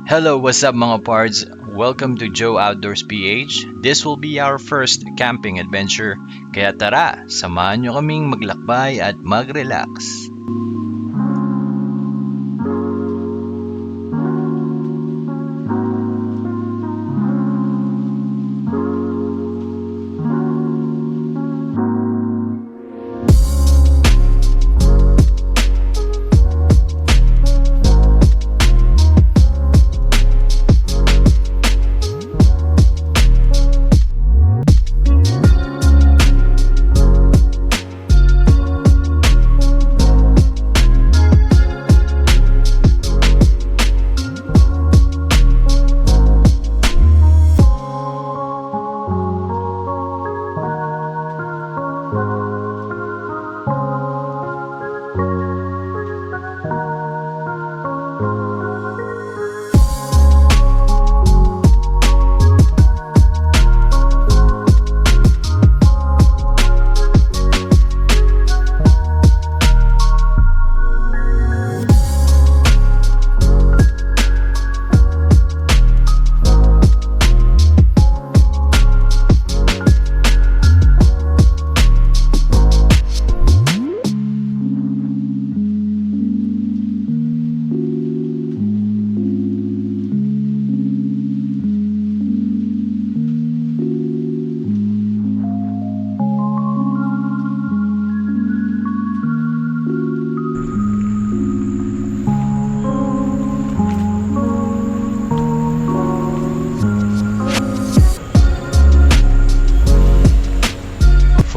Hello, what's up mga pards? Welcome to Joe Outdoors PH. This will be our first camping adventure. Kaya tara, samahan nyo kaming maglakbay at mag-relax.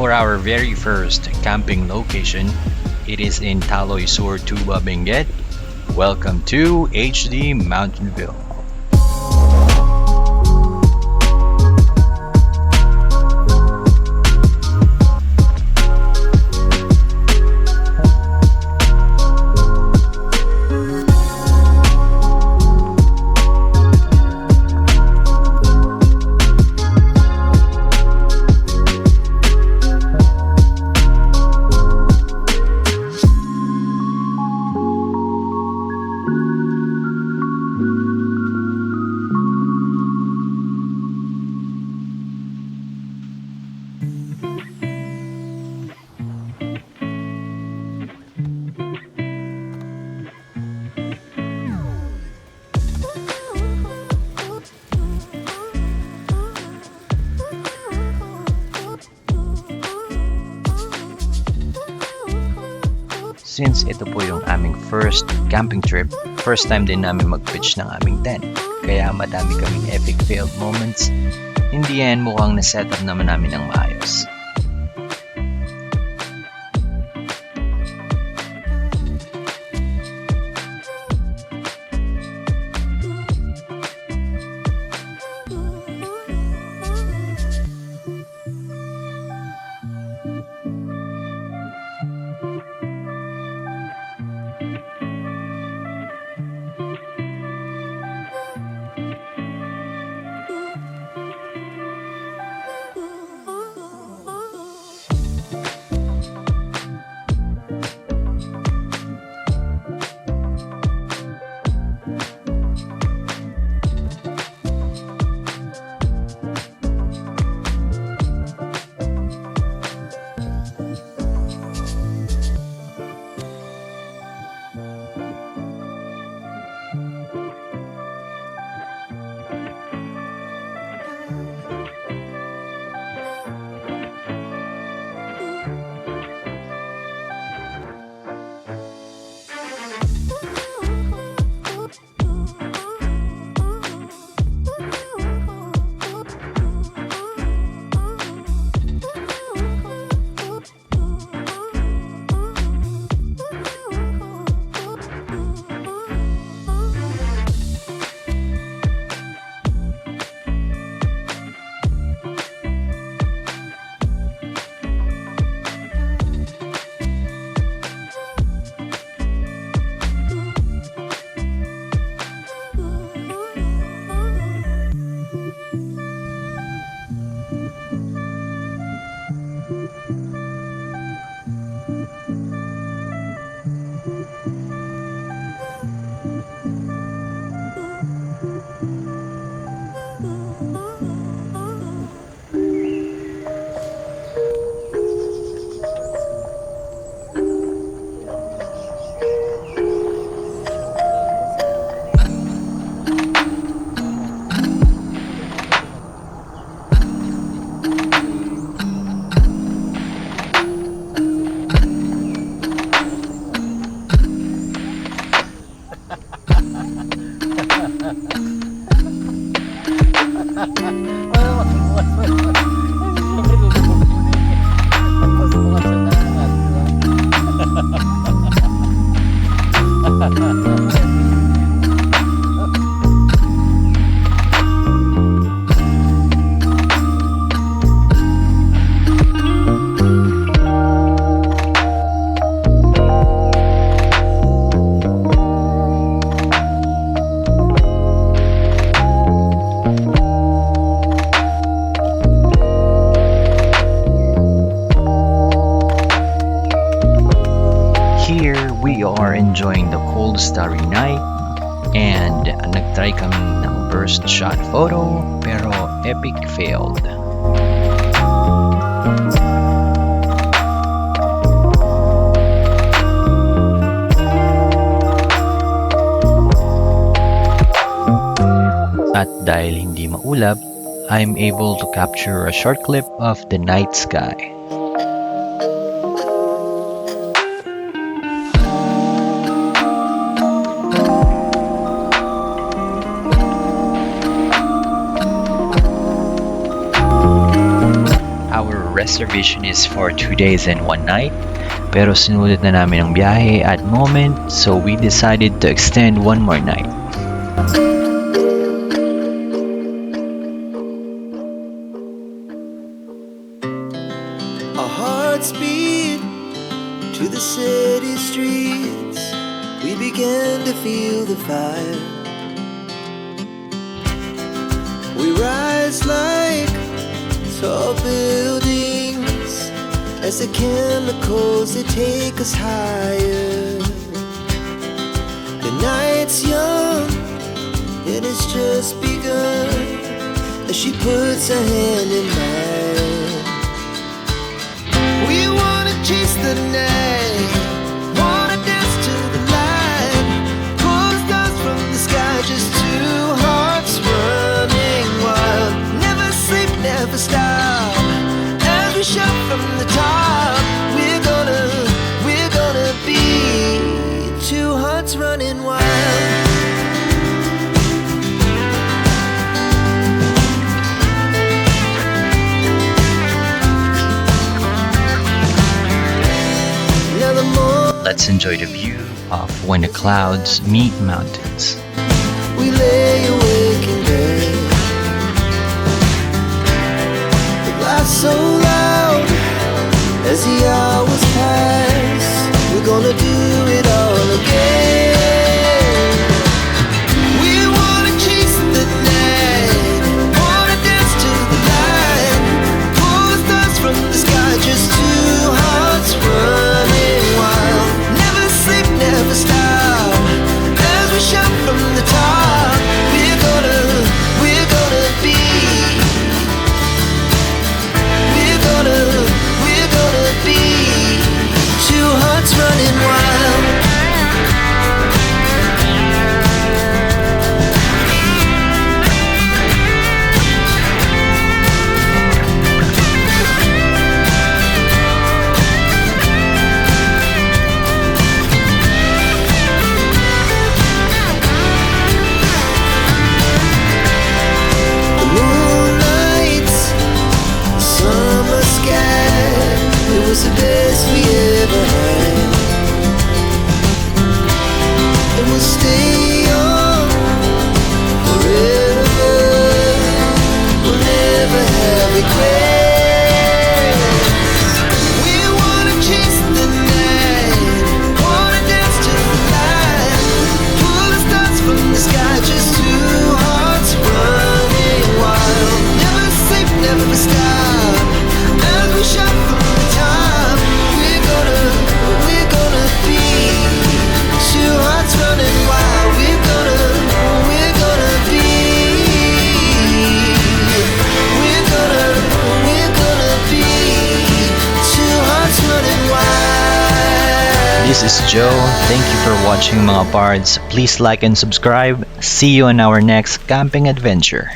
For our very first camping location, it is in Taloy, Tuba, Benguet. Welcome to HD Mountainville. Since ito po yung aming first camping trip, first time din namin mag-pitch ng aming tent. Kaya madami kaming epic failed moments. In the end, mukhang na-set up naman namin ng maayos. And nagtry kami ng burst shot photo pero epic failed. At dahil hindi maulap, I'm able to capture a short clip of the night sky. Our reservation is for 2 days and 1 night, pero sinulit na namin ang biyahe at moment, so we decided to extend 1 more night. Our hearts beat to the city streets. We began to feel the fire. We rise like tall buildings as the chemicals they take us higher. The night's young and it's just begun as she puts her hand in mine. We wanna chase the night, wanna dance to the light, pull the stars from the sky, just two hearts running wild. Never sleep, never stop, as we shout from the top. We're gonna be two hearts running wild. Let's enjoy the view of when the clouds meet mountains. We lay awake in bed, the laugh so loud as the hours pass. We're gonna do it all again. We wanna chase the night, wanna dance to the light, pull the stars from the sky, just two hearts running wild. Never sleep, never stop, as we shout from the top. We're gonna be, we're gonna be two hearts running wild. The moonlight, summer sky, it was the best we ever had. And we'll stay on forever, we'll never have regrets. We wanna chase the night, wanna dance to the light, pull the stars from the sky, just two hearts running wild. Never sleep, never stop, as we shout from the top. We're gonna be two hearts running wild. We're gonna be, we're gonna be two hearts running wild. This is Joe. Thank you for watching mga pards. Please like and subscribe. See you on our next camping adventure.